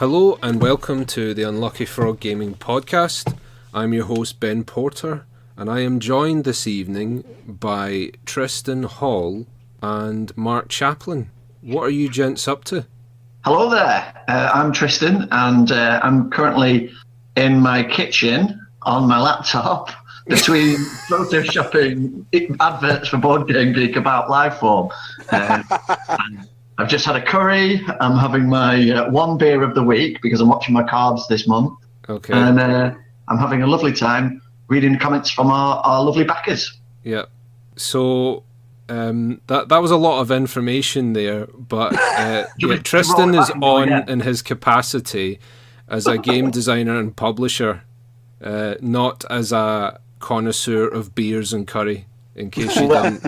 Hello and welcome to the Unlucky Frog Gaming Podcast. I'm your host Ben Porter and I am joined this evening by Tristan Hall and Mark Chaplin. What are you gents up to? Hello there, I'm Tristan and I'm currently in my kitchen on my laptop between photoshopping adverts for Board Game Geek about Lifeform. I've just had a curry. I'm having my one beer of the week because I'm watching my carbs this month. Okay. And I'm having a lovely time reading comments from our lovely backers. Yeah. So that was a lot of information there, but Tristan is on in his capacity as a game designer and publisher, not as a connoisseur of beers and curry, in case you didn't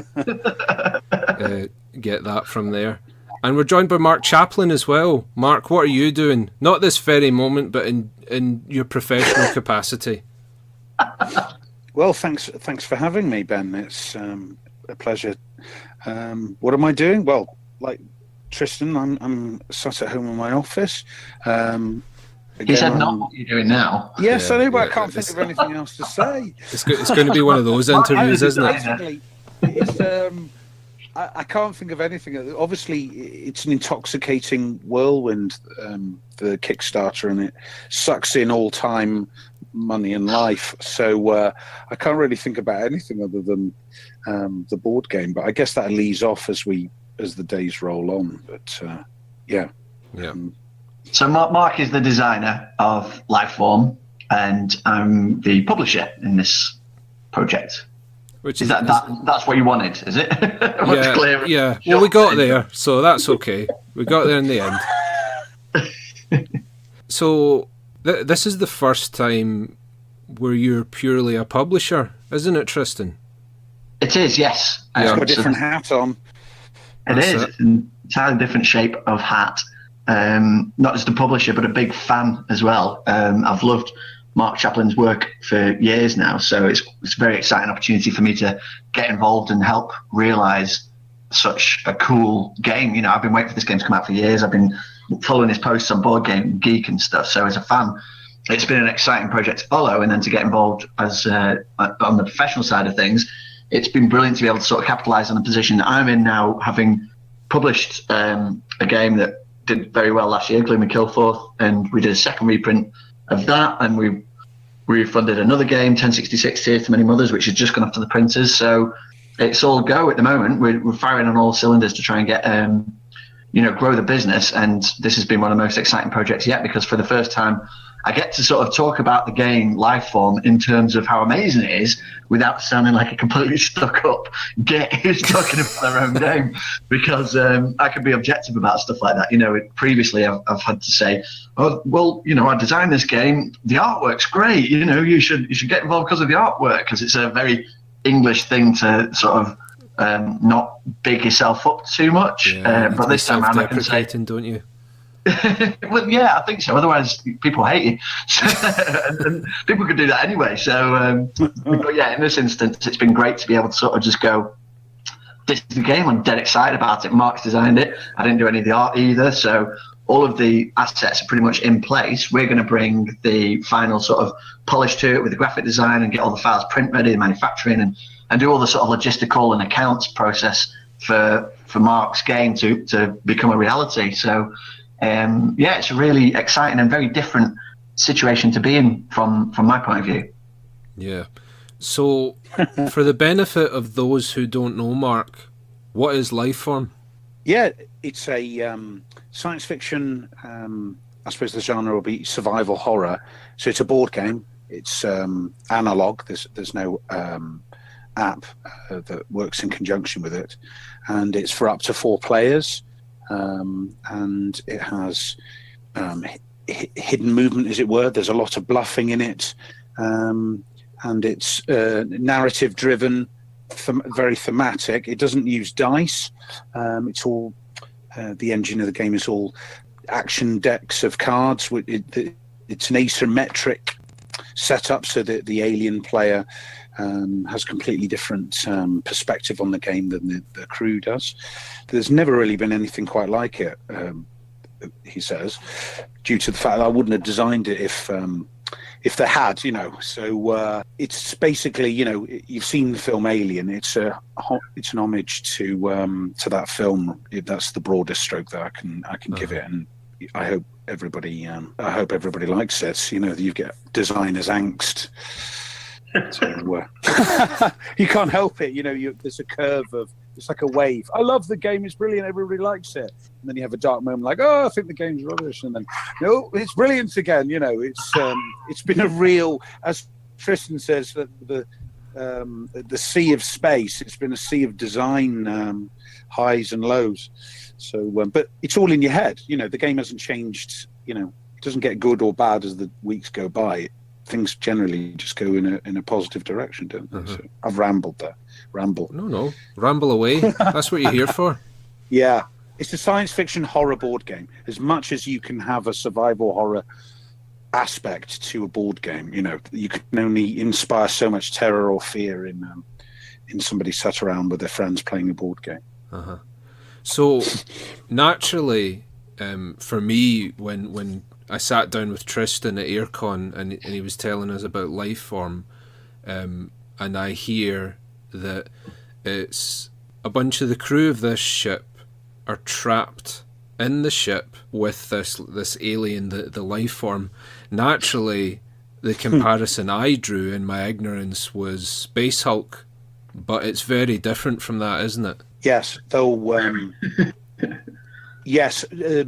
get that from there. And we're joined by Mark Chaplin as well. Mark, what are you doing? Not this very moment, but in your professional capacity. Well, thanks for having me, Ben. It's a pleasure. What am I doing? Well, like Tristan, I'm sat at home in my office. He said not what you're doing now. Yes, I know, but I can't think of anything else to say. It's going to be one of those interviews, isn't it? I can't think of anything. Obviously, it's an intoxicating whirlwind, the Kickstarter, and it sucks in all time, money, and life. So I can't really think about anything other than the board game. But I guess that leads off as the days roll on. But yeah. So Mark is the designer of Lifeform, and I'm the publisher in this project. That's what you wanted, is it? Yeah. Well, we got there, so that's okay. We got there in the end. So this is the first time where you're purely a publisher, isn't it, Tristan? It is, yes. It's got a different hat on. It is. It's an entirely different shape of hat. Not just a publisher, but a big fan as well. I've loved Mark Chaplin's work for years now, so it's a very exciting opportunity for me to get involved and help realise such a cool game. You know, I've been waiting for this game to come out for years. I've been following his posts on Board Game Geek and stuff, so as a fan, it's been an exciting project to follow, and then to get involved as on the professional side of things, it's been brilliant to be able to sort of capitalise on the position that I'm in now, having published a game that did very well last year, Gloomy Kilforth, and we did a second reprint of that, and we refunded another game, 1066 Tears to Many Mothers, which has just gone off to the printers. So it's all go at the moment. We're firing on all cylinders to try and get, grow the business. And this has been one of the most exciting projects yet, because for the first time, I get to sort of talk about the game Lifeform in terms of how amazing it is without sounding like a completely stuck-up git who's talking about their own game, because I can be objective about stuff like that. You know, previously I've had to say, oh, well, you know, I designed this game, the artwork's great, you know, you should get involved because of the artwork, because it's a very English thing to sort of not big yourself up too much. But this time around I can say, don't you? Well, yeah, I think so. Otherwise, people hate you, and people could do that anyway. So, but yeah, in this instance, it's been great to be able to sort of just go, this is the game. I'm dead excited about it. Mark's designed it. I didn't do any of the art either, so all of the assets are pretty much in place. We're going to bring the final sort of polish to it with the graphic design and get all the files print ready, the manufacturing, and do all the sort of logistical and accounts process for Mark's game to become a reality. So. It's a really exciting and very different situation to be in from my point of view. Yeah. So, for the benefit of those who don't know, Mark, what is Lifeform? Yeah, it's a science fiction, I suppose the genre will be survival horror. So it's a board game. It's analog. There's no app that works in conjunction with it. And it's for up to 4 players. And it has hidden movement, as it were. There's a lot of bluffing in it, and it's narrative driven, very thematic. It doesn't use dice. It's all the engine of the game is all action decks of cards. It's an asymmetric setup, so that the alien player has completely different perspective on the game than the crew does. There's never really been anything quite like it. he says, due to the fact that I wouldn't have designed it if they had, So it's basically, you've seen the film Alien. It's an homage to that film. That's the broadest stroke that I can give it, and I hope everybody likes it. You get designers angst. So, you can't help it. There's a curve of, it's like a wave. I love the game. It's brilliant. Everybody likes it. And then you have a dark moment like, oh, I think the game's rubbish. And then, no, it's brilliant again. It's been a real, as Tristan says, the sea of space. It's been a sea of design highs and lows. So, but it's all in your head. The game hasn't changed. It doesn't get good or bad as the weeks go by. Things generally just go in a positive direction, don't they? So I've rambled there. No, ramble away. That's what you're here for. Yeah, it's a science fiction horror board game. As much as you can have a survival horror aspect to a board game, you can only inspire so much terror or fear in somebody sat around with their friends playing a board game. So naturally, for me, when I sat down with Tristan at Aircon and he was telling us about Lifeform, and I hear that it's a bunch of the crew of this ship are trapped in the ship with this alien, the Lifeform. Naturally, the comparison I drew in my ignorance was Space Hulk, but it's very different from that, isn't it? Yes, though. Yes,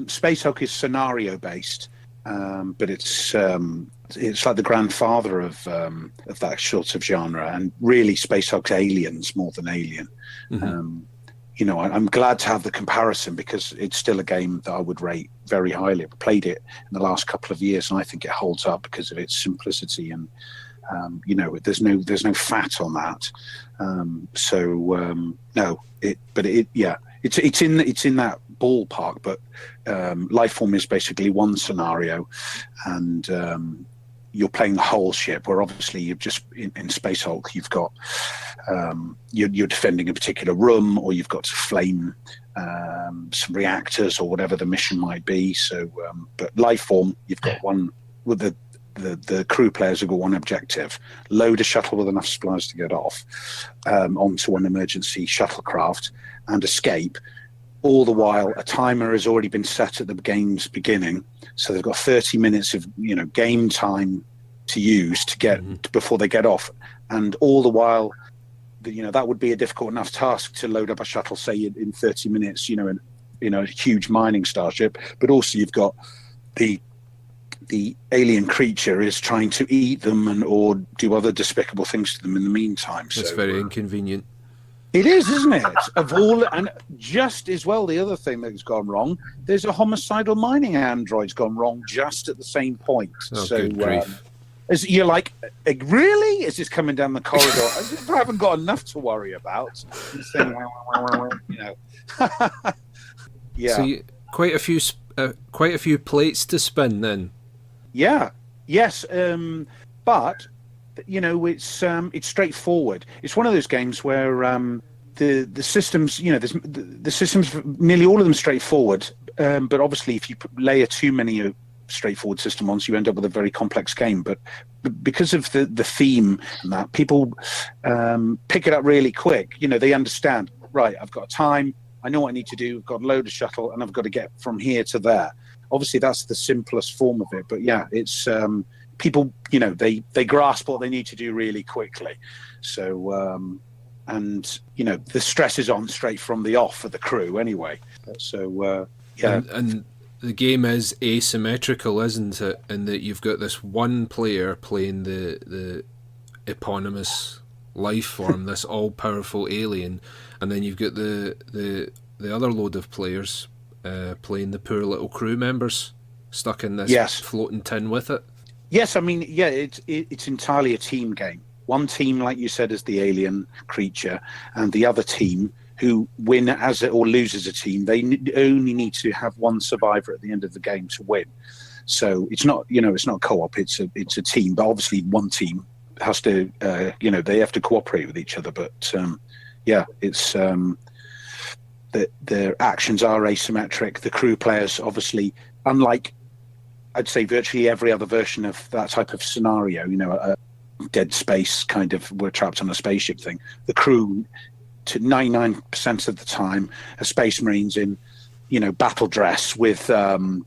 Space Hulk is scenario based. But it's like the grandfather of that sort of genre, and really Space Hulk's aliens more than Alien. I'm glad to have the comparison because it's still a game that I would rate very highly. I've played it in the last couple of years, and I think it holds up because of its simplicity and there's no fat on that. It's in that ballpark, but Lifeform is basically one scenario, and you're playing the whole ship. Where obviously you've just in Space Hulk, you've got you're defending a particular room, or you've got to flame some reactors or whatever the mission might be. So, but Lifeform, you've got one with the crew players have got one objective: load a shuttle with enough supplies to get off onto an emergency shuttlecraft and escape. All the while, a timer has already been set at the game's beginning, so they've got 30 minutes of game time to use to get before they get off. And all the while, that would be a difficult enough task to load up a shuttle, say in 30 minutes, in a huge mining starship. But also, you've got the alien creature is trying to eat them or do other despicable things to them in the meantime. It's very inconvenient. It is, isn't it? Of all, and just as well, the other thing that's gone wrong, there's a homicidal mining android's gone wrong just at the same point. Oh, good grief. You're like, really? Is this coming down the corridor? I haven't got enough to worry about. Yeah. So quite a few plates to spin then. Yeah. Yes. But it's straightforward. It's one of those games where the systems, the systems, nearly all of them straightforward. But obviously, if you layer too many straightforward system ones, you end up with a very complex game. But because of the theme and that, people pick it up really quick. They understand. Right, I've got time. I know what I need to do. I've got to load a shuttle, and I've got to get from here to there. Obviously, that's the simplest form of it. But yeah, it's people, they grasp what they need to do really quickly. So, the stress is on straight from the off for the crew anyway. So, yeah. And the game is asymmetrical, isn't it? In that you've got this one player playing the eponymous Lifeform, this all-powerful alien, and then you've got the other load of players playing the poor little crew members stuck in this floating tin with it. Yes, I mean, yeah, it's entirely a team game. One team, like you said, is the alien creature, and the other team, who win as it or loses a team, they only need to have one survivor at the end of the game to win. So it's not, it's not co-op. It's a team, but obviously one team has to, they have to cooperate with each other. But yeah, it's their actions are asymmetric. The crew players, obviously, unlike I'd say virtually every other version of that type of scenario, a Dead Space kind of we're trapped on a spaceship thing. The crew, to 99% of the time, are Space Marines in, battle dress with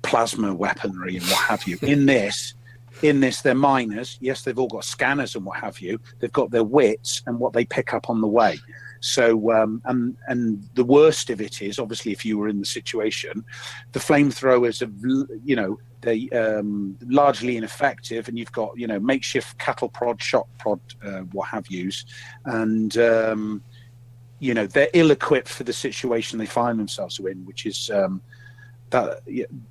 plasma weaponry and what have you. In this, they're miners. Yes, they've all got scanners and what have you. They've got their wits and what they pick up on the way. So, and the worst of it is, obviously, if you were in the situation, the flamethrowers have, they largely ineffective, and you've got, makeshift cattle prod, shot prod, what have yous, and they're ill-equipped for the situation they find themselves in, which is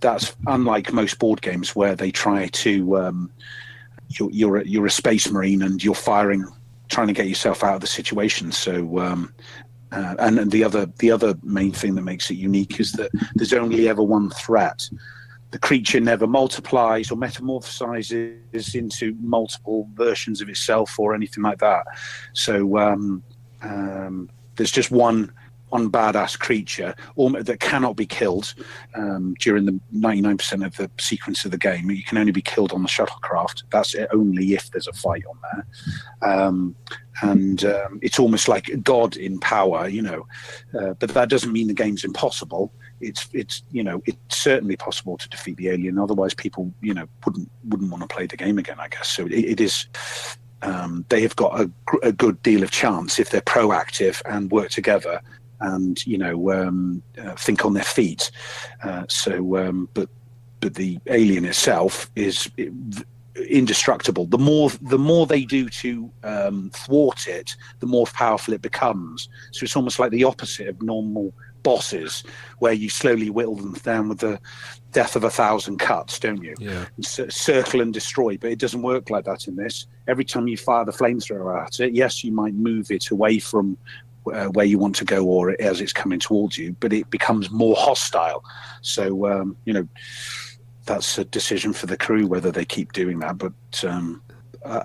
that's unlike most board games where they try to you're a Space Marine and you're trying to get yourself out of the situation. So and the other main thing that makes it unique is that there's only ever one threat. The creature never multiplies or metamorphosizes into multiple versions of itself or anything like that. So there's just one badass creature that cannot be killed during the 99% of the sequence of the game. You can only be killed on the shuttlecraft. That's it, only if there's a fight on there. And it's almost like a god in power, but that doesn't mean the game's impossible. It's certainly possible to defeat the alien. Otherwise, people wouldn't want to play the game again, I guess. So it is. They have got a good deal of chance if they're proactive and work together and think on their feet. But the alien itself is indestructible. The more they do to thwart it, the more powerful it becomes. So it's almost like the opposite of normal bosses, where you slowly whittle them down with the death of 1,000 cuts, don't you? Yeah. Circle and destroy, but it doesn't work like that in this. Every time you fire the flamethrower at it, yes, you might move it away from where you want to go or as it's coming towards you, but it becomes more hostile. So that's a decision for the crew whether they keep doing that, but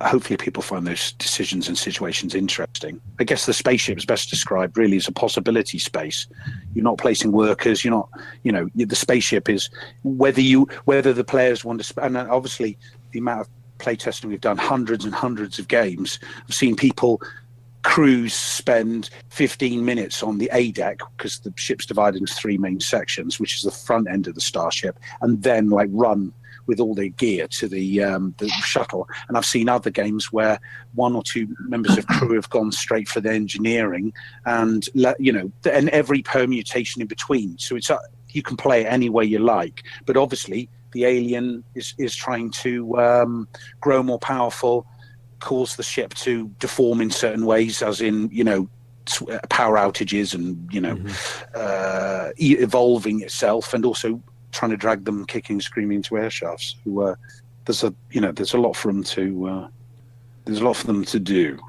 hopefully people find those decisions and situations interesting. I guess the spaceship is best described really as a possibility space. You're not placing workers, you're not, the spaceship is whether the players want to, and obviously the amount of play testing we've done, hundreds and hundreds of games, I've seen crews spend 15 minutes on the A deck because the ship's divided into 3 main sections, which is the front end of the starship, and then run with all their gear to the shuttle. And I've seen other games where 1 or 2 members of crew have gone straight for the engineering, and and every permutation in between. So it's you can play it any way you like, but obviously the alien is trying to grow more powerful, cause the ship to deform in certain ways, as in power outages and evolving itself, and also trying to drag them kicking, screaming to air shafts. So, there's a lot for them to do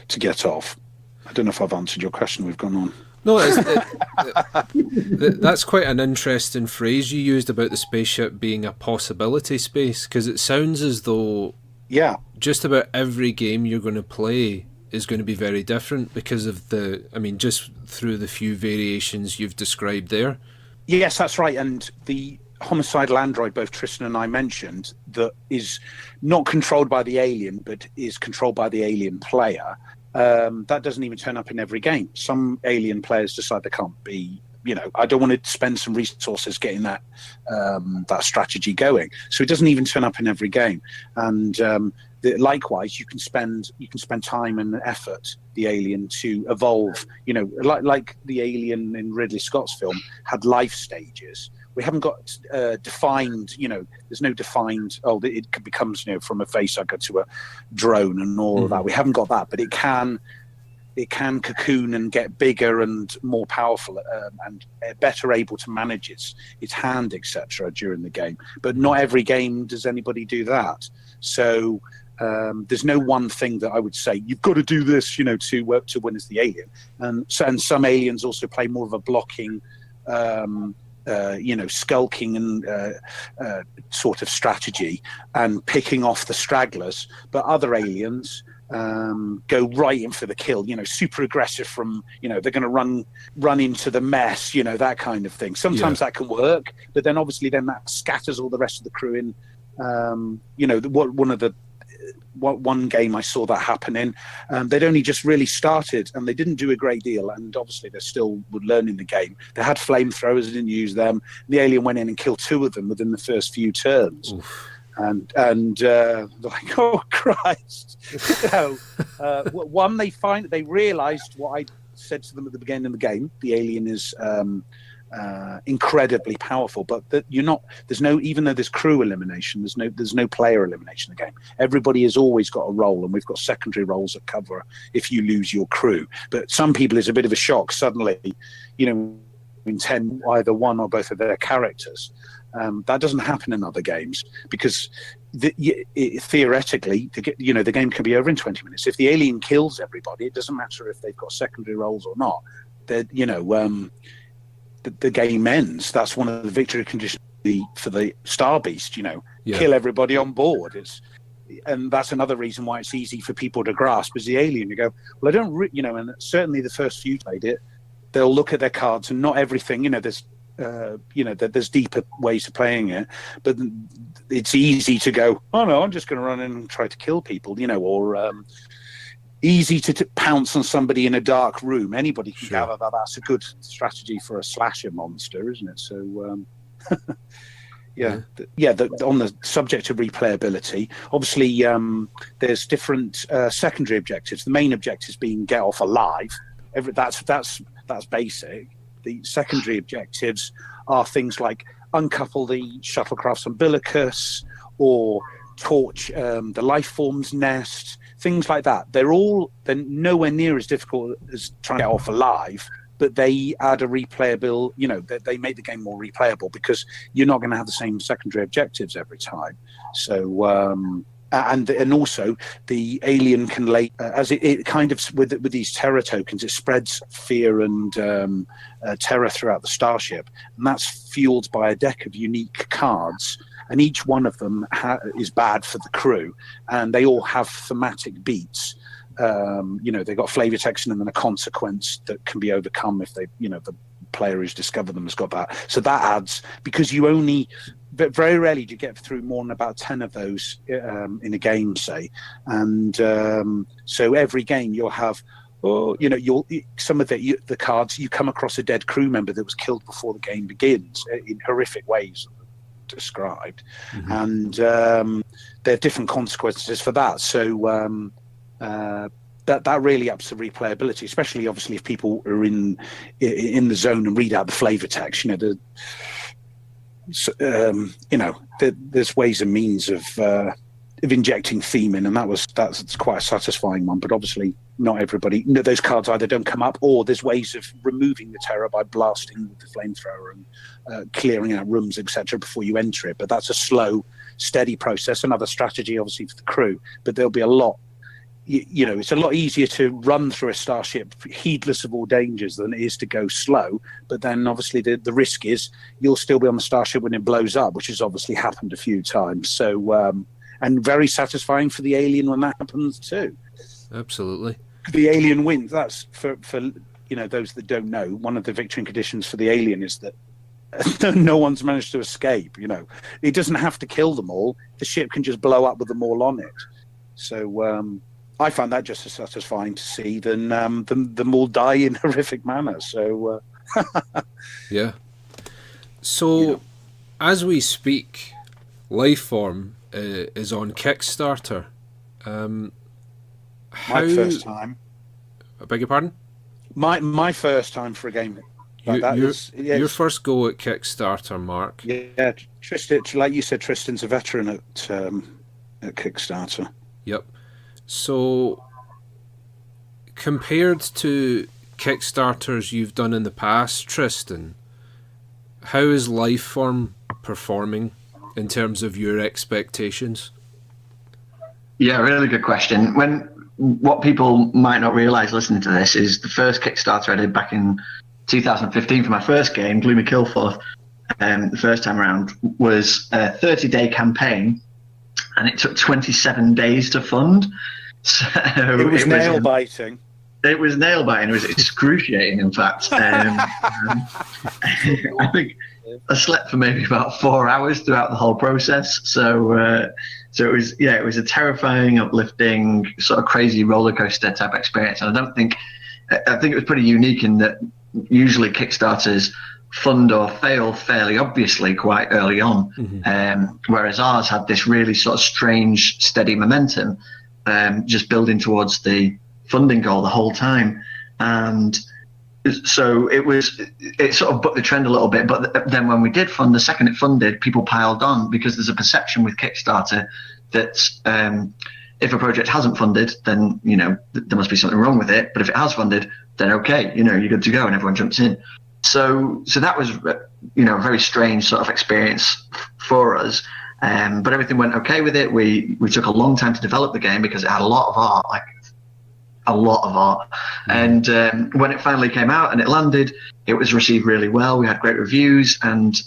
to get off. I don't know if I've answered your question. We've gone on. No, that's quite an interesting phrase you used about the spaceship being a possibility space, because it sounds as though just about every game you're going to play is going to be very different because of just through the few variations you've described there. Yes, that's right. And the homicidal android, both Tristan and I mentioned, that is not controlled by the alien, but is controlled by the alien player. That doesn't even turn up in every game. Some alien players decide they can't be, I don't want to spend some resources getting that strategy going. So it doesn't even turn up in every game. And likewise, you can spend time and effort, the alien, to evolve. Like the alien in Ridley Scott's film had life stages. We haven't got defined. There's no defined. Oh, it becomes from a facehugger to a drone and all of that. We haven't got that, but it can cocoon and get bigger and more powerful and better able to manage its hand, etc. during the game. But not every game does anybody do that. So there's no one thing that I would say you've got to do this, to work to win as the alien. And some aliens also play more of a blocking, skulking and sort of strategy and picking off the stragglers. But other aliens go right in for the kill, super aggressive from, they're going to run into the mess, that kind of thing. Sometimes that can work, but then obviously then that scatters all the rest of the crew in. One game I saw that happen in, they'd only just really started and they didn't do a great deal, and obviously they're still learning the game. They had flamethrowers, they didn't use them. The alien went in and killed 2 of them within the first few turns. Oof. And they're like, oh Christ! One, they realised what I said to them at the beginning of the game. The alien is incredibly powerful, but even though there's crew elimination, there's no player elimination in the game. Everybody has always got a role, and we've got secondary roles that cover if you lose your crew. But some people, it's a bit of a shock suddenly, in 10 either one or both of their characters. That doesn't happen in other games because theoretically, the game can be over in 20 minutes. If the alien kills everybody, it doesn't matter if they've got secondary roles or not. The game ends. That's one of the victory conditions for the Star Beast. Kill everybody on board. And that's another reason why it's easy for people to grasp as the alien. You go, well, I don't, and certainly the first few played it, they'll look at their cards and not everything. There's deeper ways of playing it, but it's easy to go, oh no, I'm just going to run in and try to kill people, or easy to pounce on somebody in a dark room. Anybody can gather that that's a good strategy for a slasher monster, isn't it? So on the subject of replayability, obviously there's different secondary objectives. The main objective being get off alive. That's basic. The secondary objectives are things like uncouple the shuttlecraft's umbilicus or torch the Lifeform's nest, things like that. They're nowhere near as difficult as trying to get off alive, but they add a replayable, they make the game more replayable because you're not going to have the same secondary objectives every time. So and also the alien can lay as it kind of with these terror tokens, it spreads fear and terror throughout the starship, and that's fueled by a deck of unique cards, and each one of them is bad for the crew, and they all have thematic beats. They've got flavor text and then a consequence that can be overcome if they, the player who's discovered them has got that. So that adds, because but very rarely do you get through more than about 10 of those in a game, say. And so every game you'll have, some of the cards, you come across a dead crew member that was killed before the game begins in horrific ways described. Mm-hmm. And there are different consequences for that. So that really ups the replayability, especially obviously if people are in the zone and read out the flavor text. There's ways and means of injecting theme in, and that's quite a satisfying one. But obviously, not everybody. Those cards either don't come up, or there's ways of removing the terror by blasting with the flamethrower and clearing out rooms, etc., before you enter it. But that's a slow, steady process. Another strategy, obviously, for the crew. But there'll be a lot. It's a lot easier to run through a starship heedless of all dangers than it is to go slow. But then obviously the risk is you'll still be on the starship when it blows up, which has obviously happened a few times. So, and very satisfying for the alien when that happens too. Absolutely. The alien wins. That's for those that don't know, one of the victory conditions for the alien is that no one's managed to escape. It doesn't have to kill them all. The ship can just blow up with them all on it. So, I find that just as satisfying to see than them all die in horrific manner. So, yeah. So, as we speak, Lifeform is on Kickstarter. My first time. I beg your pardon? My first time for a game like that. Your first go at Kickstarter, Mark. Yeah, Tristan, like you said, Tristan's a veteran at Kickstarter. Yep. So, compared to Kickstarters you've done in the past, Tristan, how is Lifeform performing in terms of your expectations? Yeah, really good question. What people might not realise listening to this is the first Kickstarter I did back in 2015 for my first game, Gloomy Killforth, the first time around, was a 30-day campaign, and it took 27 days to fund. So it was nail biting. It was nail biting. It was excruciating, in fact. I think I slept for maybe about 4 hours throughout the whole process. So it was a terrifying, uplifting, sort of crazy roller coaster type experience. And I think it was pretty unique in that usually Kickstarters fund or fail fairly obviously quite early on, whereas ours had this really sort of strange, steady momentum, just building towards the funding goal the whole time. And so it sort of bucked the trend a little bit. But then when we did fund, the second it funded, people piled on, because there's a perception with Kickstarter that if a project hasn't funded, then there must be something wrong with it. But if it has funded, then okay, you're good to go, and everyone jumps in. So that was a very strange sort of experience for us. But everything went okay with it. We took a long time to develop the game because it had a lot of art. And when it finally came out and it landed, it was received really well. We had great reviews, and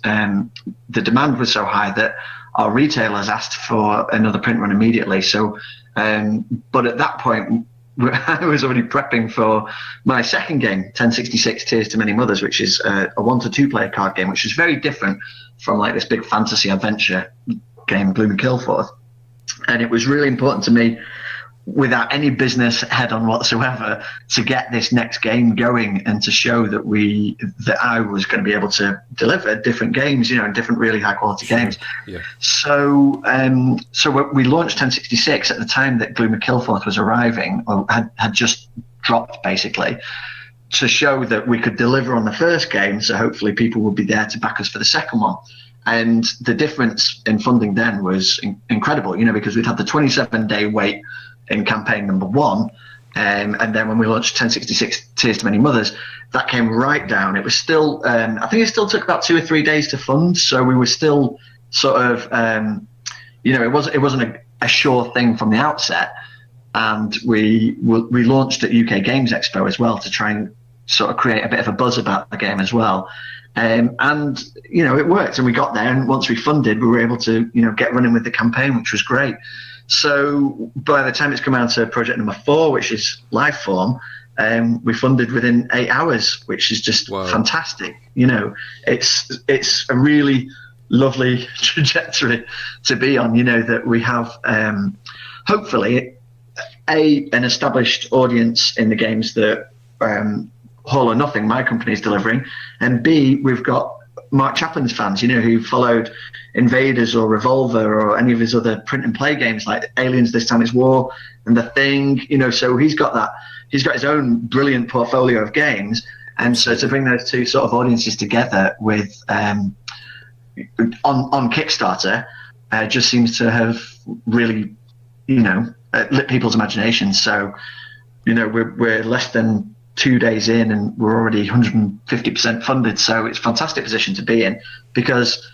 the demand was so high that our retailers asked for another print run immediately. So, but at that point, I was already prepping for my second game, 1066 Tears to Many Mothers, which is a 1 to 2 player card game, which is very different from like this big fantasy adventure game, Bloom and Killforth. And it was really important to me, without any business head on whatsoever, to get this next game going and to show that I was going to be able to deliver different games, and different really high quality games. Yeah. So we launched 1066 at the time that Gloom and Killforth was arriving, or had just dropped, basically, to show that we could deliver on the first game. So hopefully people would be there to back us for the second one. And the difference in funding then was incredible, because we'd had the 27-day wait in campaign number 1, and then when we launched 1066 Tears to Many Mothers, that came right down. It was still I think it still took about 2 or 3 days to fund, so we were still sort of it wasn't a sure thing from the outset. And we launched at UK Games Expo as well to try and sort of create a bit of a buzz about the game as well. And it worked, and we got there, and once we funded, we were able to get running with the campaign, which was great. So by the time it's come out to project number 4, which is Lifeform, we funded within 8 hours, which is just fantastic. It's a really lovely trajectory to be on, that we have hopefully an established audience in the games that Hall or Nothing, my company, is delivering, and B, we've got Mark Chaplin's fans, who followed Invaders or Revolver or any of his other print and play games like Aliens, This Time It's War, and The Thing, so he's got his own brilliant portfolio of games. And so to bring those two sort of audiences together with on Kickstarter just seems to have really, lit people's imaginations. So, we're less than 2 days in and we're already 150% funded. So it's a fantastic position to be in, because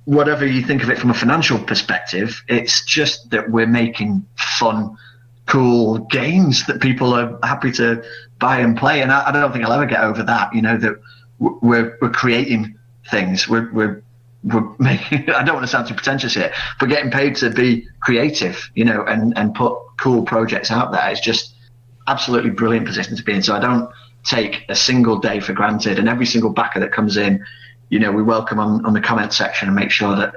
whatever you think of it from a financial perspective, it's just that we're making fun, cool games that people are happy to buy and play. And I don't think I'll ever get over that, that we're creating things. We're making, I don't want to sound too pretentious here, but getting paid to be creative, and put cool projects out there is just absolutely brilliant position to be in. So I don't take a single day for granted, and every single backer that comes in, we welcome on the comment section and make sure that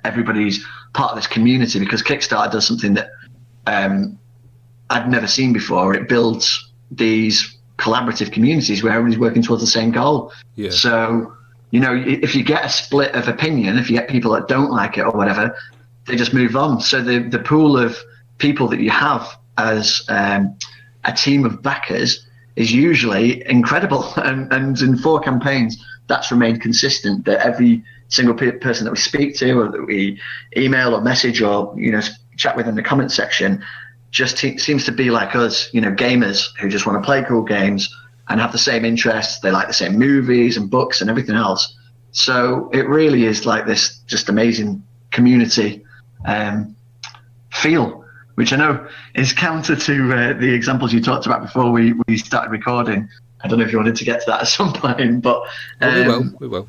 everybody's part of this community, because Kickstarter does something that I'd never seen before. It builds these collaborative communities where everybody's working towards the same goal. Yeah. So, if you get a split of opinion, if you get people that don't like it or whatever, they just move on. So the pool of people that you have as a team of backers is usually incredible, and in 4 campaigns that's remained consistent, that every single person that we speak to or that we email or message or chat with in the comment section just seems to be like us, gamers who just want to play cool games and have the same interests. They like the same movies and books and everything else. So it really is like this just amazing community feel, which I know is counter to the examples you talked about before we started recording. I don't know if you wanted to get to that at some point, but we will.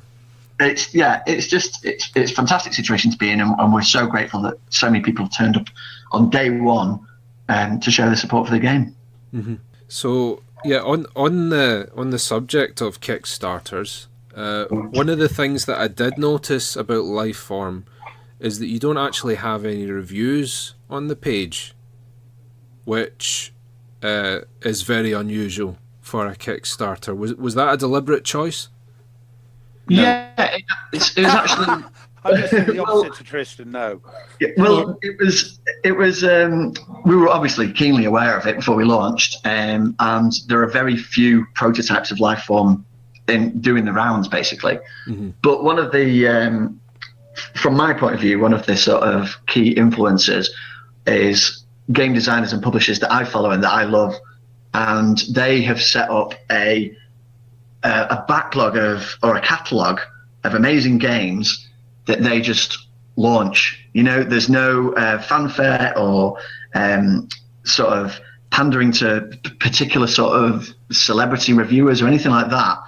It's a fantastic situation to be in, and we're so grateful that so many people turned up on day 1 to show the support for the game. Mm-hmm. So yeah, on the subject of Kickstarters, one of the things that I did notice about Lifeform is that you don't actually have any reviews on the page, which is very unusual for a Kickstarter. Was that a deliberate choice? No. Yeah, it was actually. I'm going to say the opposite to Tristan. No. Yeah, well, it was. We were obviously keenly aware of it before we launched, and there are very few prototypes of Lifeform in doing the rounds, basically. Mm-hmm. But one of the, from my point of view, one of the sort of key influencers is game designers and publishers that I follow and that I love, and they have set up a backlog or a catalogue of amazing games that they just launch. You know, there's no fanfare or sort of pandering to particular sort of celebrity reviewers or anything like that.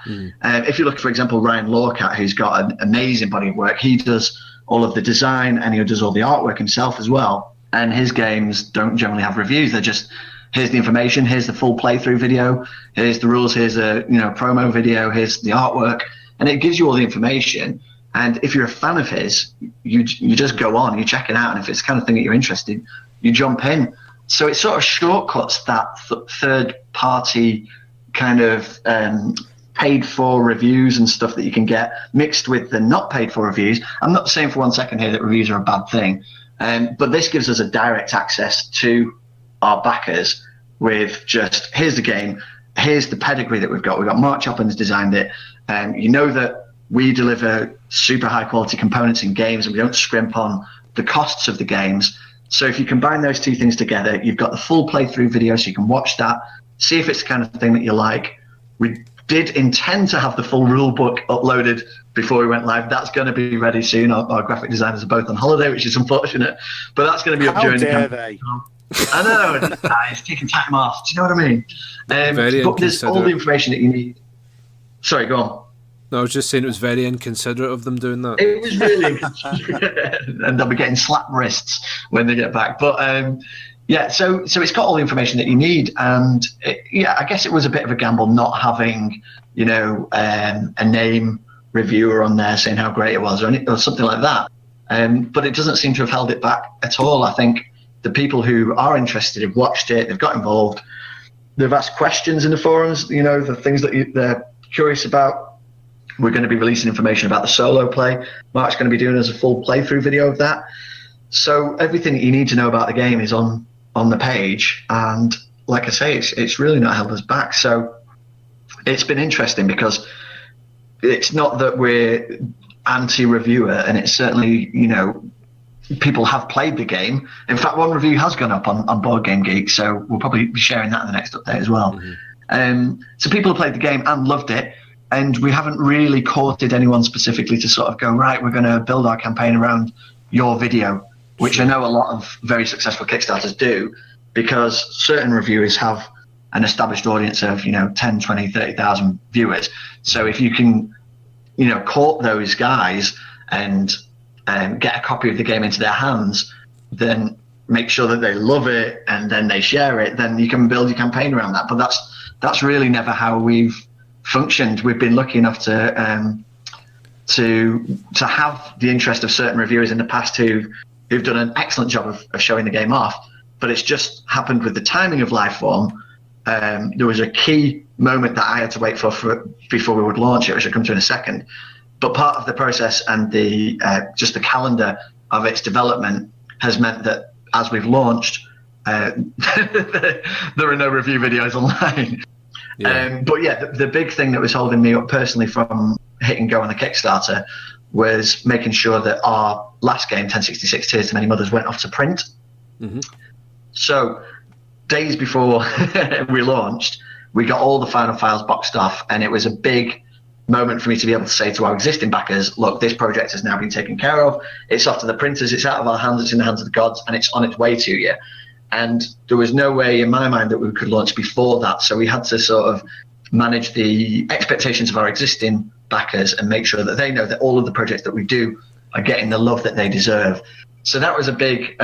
If you look, for example, Ryan Lawcat, who's got an amazing body of work, he does all of the design and he does all the artwork himself as well. And his games don't generally have reviews. They're just, here's the information, here's the full playthrough video, here's the rules, here's a promo video, here's the artwork, and it gives you all the information. And if you're a fan of his, you just go on, you check it out, and if it's the kind of thing that you're interested in, you jump in. So it sort of shortcuts that third-party kind of paid-for reviews and stuff that you can get mixed with the not paid-for reviews. I'm not saying for one second here that reviews are a bad thing, but this gives us a direct access to our backers with just, here's the game, here's the pedigree that we've got. Mark Chaplin's designed it. You know that we deliver super high-quality components in games, and we don't scrimp on the costs of the games. So if you combine those two things together, you've got the full playthrough video, so you can watch that, see if it's the kind of thing that you like. We did intend to have the full rule book uploaded before we went live. That's going to be ready soon. Our graphic designers are both on holiday, which is unfortunate, but that's going to be up during the campaign. I know, it's taking time off. Do you know what I mean? But there's all the information that you need. Sorry, go on. No, I was just saying it was very inconsiderate of them doing that. It was really inconsiderate. And they'll be getting slapped wrists when they get back. But so it's got all the information that you need. And I guess it was a bit of a gamble not having, a name reviewer on there saying how great it was or something like that. But it doesn't seem to have held it back at all. I think the people who are interested have watched it, they've got involved, they've asked questions in the forums, the things that they're curious about. We're going to be releasing information about the solo play. Mark's going to be doing us a full playthrough video of that. So everything that you need to know about the game is on the page. And like I say, it's really not held us back. So it's been interesting because it's not that we're anti-reviewer, and it's certainly, people have played the game. In fact, one review has gone up on Board Game Geek, so we'll probably be sharing that in the next update as well. Mm-hmm. So people have played the game and loved it. And we haven't really courted anyone specifically to sort of go, right, we're going to build our campaign around your video, which I know a lot of very successful Kickstarters do, because certain reviewers have an established audience of, 10, 20, 30,000 viewers. So if you can, court those guys and get a copy of the game into their hands, then make sure that they love it and then they share it, then you can build your campaign around that. But that's really never how we've functioned. We've been lucky enough to have the interest of certain reviewers in the past who've done an excellent job of showing the game off, but it's just happened with the timing of Lifeform. There was a key moment that I had to wait for before we would launch it, which I'll come to in a second. But part of the process and the just the calendar of its development has meant that as we've launched, there are no review videos online. Yeah. But the big thing that was holding me up personally from hitting go on the Kickstarter was making sure that our last game, 1066 Tears to Many Mothers, went off to print. Mm-hmm. So days before we launched, we got all the final files boxed off, and it was a big moment for me to be able to say to our existing backers, look, this project has now been taken care of. It's off to the printers. It's out of our hands. It's in the hands of the gods, and it's on its way to you. And there was no way in my mind that we could launch before that. So we had to sort of manage the expectations of our existing backers and make sure that they know that all of the projects that we do are getting the love that they deserve. So that was a big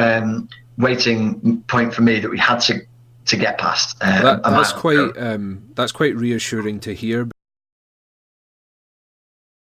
waiting point for me that we had to get past. That's quite reassuring to hear,